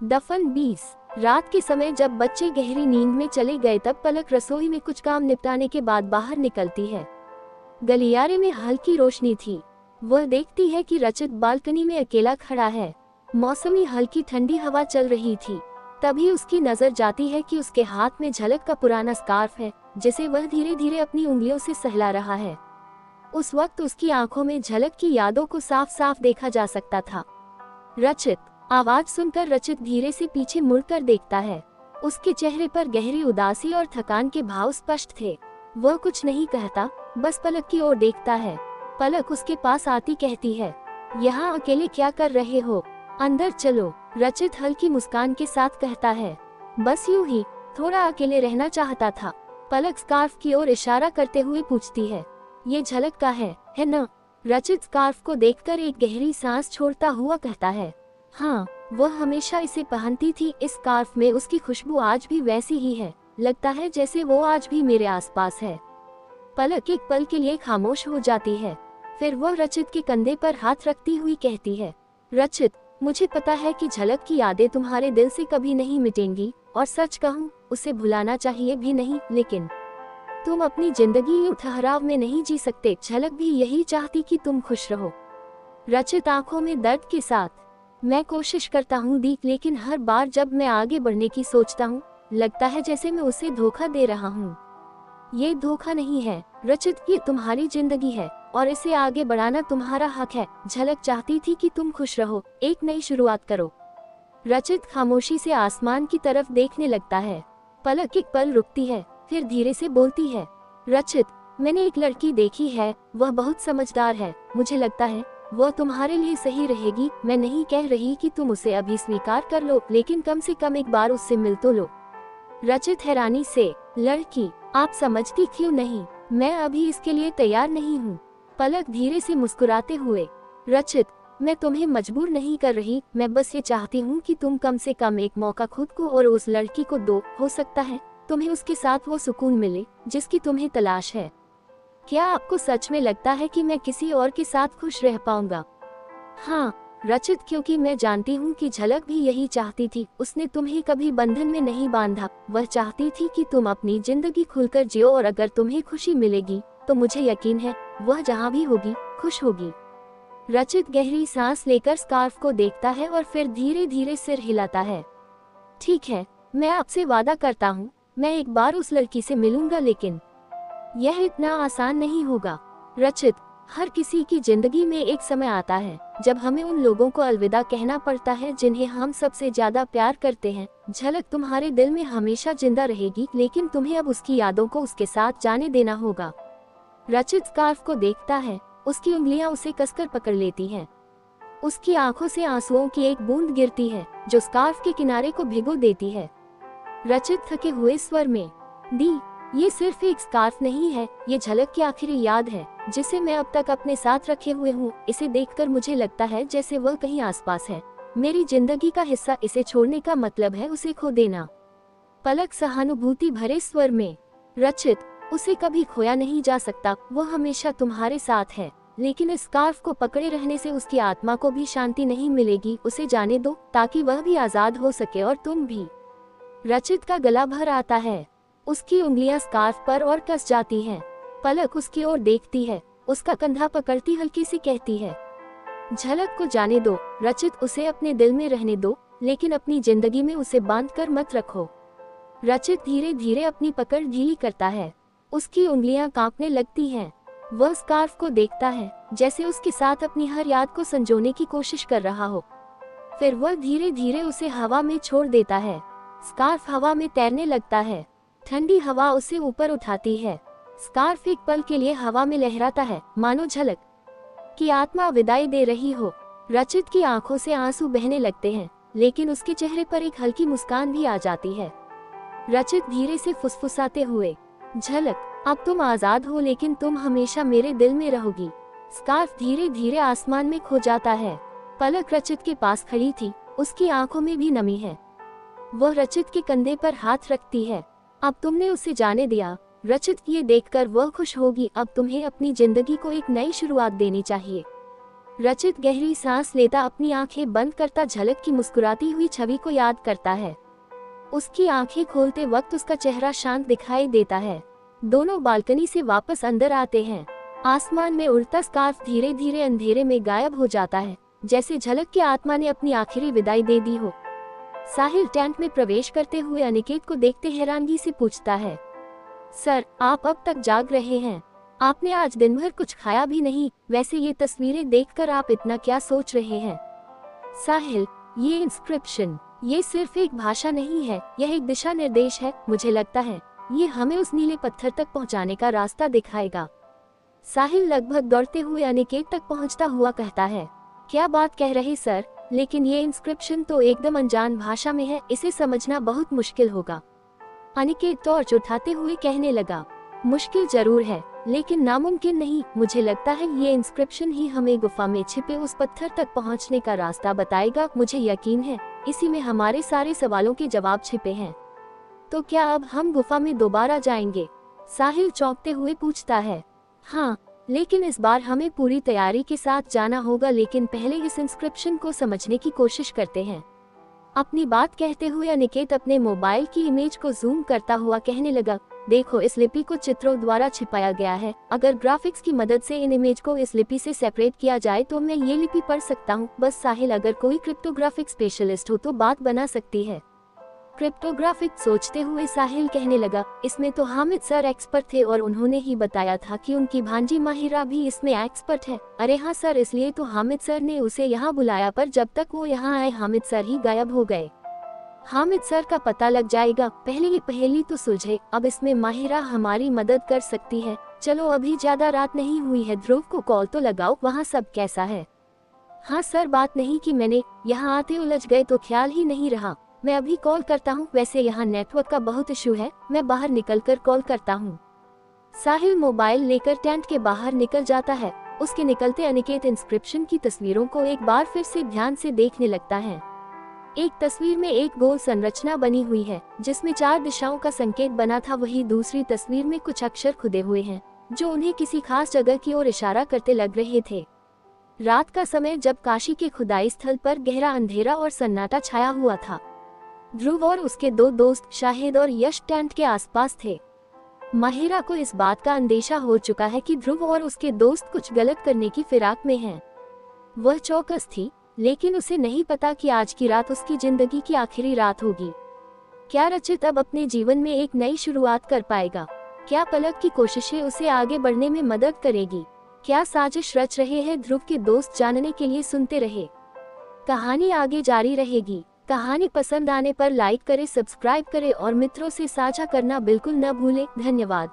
दफन 20। रात के समय जब बच्चे गहरी नींद में चले गए तब पलक रसोई में कुछ काम निपटाने के बाद बाहर निकलती है। गलियारे में हल्की रोशनी थी। वह देखती है कि रचित बालकनी में अकेला खड़ा है। मौसमी हल्की ठंडी हवा चल रही थी। तभी उसकी नजर जाती है कि उसके हाथ में झलक का पुराना स्कार्फ है, जिसे वह धीरे धीरे अपनी उंगलियों से सहला रहा है। उस वक्त उसकी आंखों में झलक की यादों को साफ साफ देखा जा सकता था। रचित। आवाज सुनकर रचित धीरे से पीछे मुड़कर देखता है। उसके चेहरे पर गहरी उदासी और थकान के भाव स्पष्ट थे। वह कुछ नहीं कहता, बस पलक की ओर देखता है। पलक उसके पास आती कहती है, यहाँ अकेले क्या कर रहे हो? अंदर चलो। रचित हल्की मुस्कान के साथ कहता है, बस यूं ही, थोड़ा अकेले रहना चाहता था। पलक स्कार्फ की ओर इशारा करते हुए पूछती है, ये झलक का है न? रचित स्कार्फ को देखकर एक गहरी सांस छोड़ता हुआ कहता है, हाँ, वह हमेशा इसे पहनती थी। इस स्कार्फ में उसकी खुशबू आज भी वैसी ही है। लगता है जैसे वो आज भी मेरे आसपास है। पलक एक पल के लिए खामोश हो जाती है। फिर वह रचित के कंधे पर हाथ रखती हुई कहती है, रचित, मुझे पता है कि झलक की यादें तुम्हारे दिल से कभी नहीं मिटेंगी, और सच कहूँ, उसे भुलाना चाहिए भी नहीं, लेकिन तुम अपनी जिंदगी यूं ठहराव में नहीं जी सकते। झलक भी यही चाहती कि तुम खुश रहो। रचित आंखों में दर्द के साथ, मैं कोशिश करता हूँ दीप, लेकिन हर बार जब मैं आगे बढ़ने की सोचता हूँ, लगता है जैसे मैं उसे धोखा दे रहा हूँ। ये धोखा नहीं है रचित, ये तुम्हारी जिंदगी है और इसे आगे बढ़ाना तुम्हारा हक है। झलक चाहती थी कि तुम खुश रहो, एक नई शुरुआत करो। रचित खामोशी से आसमान की तरफ देखने लगता है। पलक एक पल रुकती है, फिर धीरे से बोलती है, रचित, मैंने एक लड़की देखी है, वह बहुत समझदार है। मुझे लगता है वह तुम्हारे लिए सही रहेगी। मैं नहीं कह रही कि तुम उसे अभी स्वीकार कर लो, लेकिन कम से कम एक बार उससे मिल तो लो। रचित हैरानी से, लड़की? आप समझती क्यों नहीं? मैं अभी इसके लिए तैयार नहीं हूँ। पलक धीरे से मुस्कुराते हुए, रचित, मैं तुम्हें मजबूर नहीं कर रही, मैं बस ये चाहती हूँ कि तुम कम से कम एक मौका खुद को और उस लड़की को दो। हो सकता है तुम्हें उसके साथ वो सुकून मिले जिसकी तुम्हें तलाश है। क्या आपको सच में लगता है कि मैं किसी और के साथ खुश रह पाऊंगा? हाँ रचित, क्योंकि मैं जानती हूँ कि झलक भी यही चाहती थी। उसने तुम्हें कभी बंधन में नहीं बांधा। वह चाहती थी कि तुम अपनी जिंदगी खुलकर जियो, और अगर तुम्हें खुशी मिलेगी तो मुझे यकीन है वह जहाँ भी होगी खुश होगी। रचित गहरी सांस लेकर स्कार्फ को देखता है और फिर धीरे धीरे सिर हिलाता है। ठीक है, मैं आपसे वादा करता हूँ, मैं एक बार उस लड़की से मिलूंगा, लेकिन यह इतना आसान नहीं होगा। रचित, हर किसी की जिंदगी में एक समय आता है जब हमें उन लोगों को अलविदा कहना पड़ता है जिन्हें हम सबसे ज्यादा प्यार करते हैं। झलक तुम्हारे दिल में हमेशा जिंदा रहेगी, लेकिन तुम्हें अब उसकी यादों को उसके साथ जाने देना होगा। रचित स्कार्फ को देखता है। उसकी उंगलियां उसे कसकर पकड़ लेती हैं। उसकी आंखों से आंसुओं की एक बूंद गिरती है जो स्कार्फ के किनारे को भिगो देती है। रचित थके हुए स्वर में, दी, ये सिर्फ एक स्कार्फ नहीं है, ये झलक की आखिरी याद है जिसे मैं अब तक अपने साथ रखे हुए हूँ। इसे देखकर मुझे लगता है जैसे वह कहीं आसपास है, मेरी जिंदगी का हिस्सा। इसे छोड़ने का मतलब है उसे खो देना। पलक सहानुभूति भरे स्वर में, रचित, उसे कभी खोया नहीं जा सकता। वो हमेशा तुम्हारे साथ है, लेकिन इस स्कार्फ को पकड़े रहने से उसकी आत्मा को भी शांति नहीं मिलेगी। उसे जाने दो ताकि वह भी आजाद हो सके और तुम भी। रचित का गला भर आता है। उसकी उंगलियां स्कार्फ पर और कस जाती हैं। पलक उसकी ओर देखती है, उसका कंधा पकड़ती हल्की सी कहती है, झलक को जाने दो रचित, उसे अपने दिल में रहने दो, लेकिन अपनी जिंदगी में उसे बांध कर मत रखो। रचित धीरे धीरे अपनी पकड़ ढीली करता है। उसकी उंगलियां कांपने लगती हैं। वह स्कार्फ को देखता है, जैसे उसके साथ अपनी हर याद को संजोने की कोशिश कर रहा हो। फिर वह धीरे धीरे उसे हवा में छोड़ देता है। स्कार्फ हवा में तैरने लगता है। ठंडी हवा उसे ऊपर उठाती है। स्कार्फ एक पल के लिए हवा में लहराता है, मानो झलक की आत्मा विदाई दे रही हो। रचित की आंखों से आंसू बहने लगते हैं, लेकिन उसके चेहरे पर एक हल्की मुस्कान भी आ जाती है। रचित धीरे से फुसफुसाते हुए, झलक, अब तुम आजाद हो, लेकिन तुम हमेशा मेरे दिल में रहोगी। स्कार्फ धीरे धीरे आसमान में खो जाता है। पलक रचित के पास खड़ी थी, उसकी आंखों में भी नमी है। वह रचित के कंधे पर हाथ रखती है। अब तुमने उसे जाने दिया रचित, ये देखकर वह खुश होगी। अब तुम्हें अपनी जिंदगी को एक नई शुरुआत देनी चाहिए। रचित गहरी सांस लेता अपनी आंखें बंद करता झलक की मुस्कुराती हुई छवि को याद करता है। उसकी आंखें खोलते वक्त उसका चेहरा शांत दिखाई देता है। दोनों बालकनी से वापस अंदर आते हैं। आसमान में उड़ता स्कार्फ धीरे धीरे अंधेरे में गायब हो जाता है, जैसे झलक की आत्मा ने अपनी आखिरी विदाई दे दी हो। साहिल टेंट में प्रवेश करते हुए अनिकेत को देखते हैरानगी से पूछता है, सर, आप अब तक जाग रहे हैं? आपने आज दिन भर कुछ खाया भी नहीं। वैसे ये तस्वीरें देखकर आप इतना क्या सोच रहे हैं? साहिल, ये इंस्क्रिप्शन, ये सिर्फ एक भाषा नहीं है, यह एक दिशा निर्देश है। मुझे लगता है ये हमें उस नीले पत्थर तक पहुंचाने का रास्ता दिखाएगा। साहिल लगभग दौड़ते हुए अनिकेत तक पहुंचता हुआ कहता है, क्या बात कह रहे सर? लेकिन ये इंस्क्रिप्शन तो एकदम अनजान भाषा में है, इसे समझना बहुत मुश्किल होगा। अनिकेत टॉर्च उठाते हुए कहने लगा, मुश्किल जरूर है, लेकिन नामुमकिन नहीं। मुझे लगता है ये इंस्क्रिप्शन ही हमें गुफा में छिपे उस पत्थर तक पहुंचने का रास्ता बताएगा। मुझे यकीन है इसी में हमारे सारे सवालों के जवाब छिपे हैं। तो क्या अब हम गुफा में दोबारा जाएंगे? साहिल चौंकते हुए पूछता है। हाँ, लेकिन इस बार हमें पूरी तैयारी के साथ जाना होगा। लेकिन पहले इस इंस्क्रिप्शन को समझने की कोशिश करते हैं। अपनी बात कहते हुए अनिकेत अपने मोबाइल की इमेज को जूम करता हुआ कहने लगा, देखो, इस लिपि को चित्रों द्वारा छिपाया गया है। अगर ग्राफिक्स की मदद से इन इमेज को इस लिपि से सेपरेट किया जाए तो मैं ये लिपि पढ़ सकता हूँ। बस साहिल, अगर कोई क्रिप्टोग्राफिक स्पेशलिस्ट हो तो बात बना सकती है। क्रिप्टोग्राफिक सोचते हुए साहिल कहने लगा, इसमें तो हामिद सर एक्सपर्ट थे और उन्होंने ही बताया था कि उनकी भांजी माहिरा भी इसमें एक्सपर्ट है। अरे हाँ सर, इसलिए तो हामिद सर ने उसे यहाँ बुलाया, पर जब तक वो यहाँ आए हामिद सर ही गायब हो गए। हामिद सर का पता लग जाएगा। पहले ये पहेली तो सुलझे, अब इसमें माहिरा हमारी मदद कर सकती है। चलो, अभी ज्यादा रात नहीं हुई है, ध्रुव को कॉल तो लगाओ, वहाँ सब कैसा है? हाँ सर, बात नहीं की मैंने, यहाँ आते उलझ गए तो ख्याल ही नहीं रहा। मैं अभी कॉल करता हूँ। वैसे यहाँ नेटवर्क का बहुत इशू है, मैं बाहर निकलकर कॉल करता हूँ। साहिल मोबाइल लेकर टेंट के बाहर निकल जाता है। उसके निकलते अनिकेत इंस्क्रिप्शन की तस्वीरों को एक बार फिर से ध्यान से देखने लगता है। एक तस्वीर में एक गोल संरचना बनी हुई है जिसमें 4 दिशाओं का संकेत बना था। वही दूसरी तस्वीर में कुछ अक्षर खुदे हुए हैं जो उन्हें किसी खास जगह की ओर इशारा करते लग रहे थे। रात का समय, जब काशी के खुदाई स्थल पर गहरा अंधेरा और सन्नाटा छाया हुआ था। ध्रुव और उसके 2 दोस्त शाहिद और यश टेंट के आसपास थे। माहिरा को इस बात का अंदेशा हो चुका है कि ध्रुव और उसके दोस्त कुछ गलत करने की फिराक में हैं। वह चौकस थी, लेकिन उसे नहीं पता कि आज की रात उसकी जिंदगी की आखिरी रात होगी। क्या रचित अब अपने जीवन में एक नई शुरुआत कर पाएगा? क्या पलक की कोशिशें उसे आगे बढ़ने में मदद करेगी? क्या साजिश रच रहे हैं ध्रुव के दोस्त? जानने के लिए सुनते रहे। कहानी आगे जारी रहेगी। कहानी पसंद आने पर लाइक करें, सब्सक्राइब करें और मित्रों से साझा करना बिल्कुल न भूलें। धन्यवाद।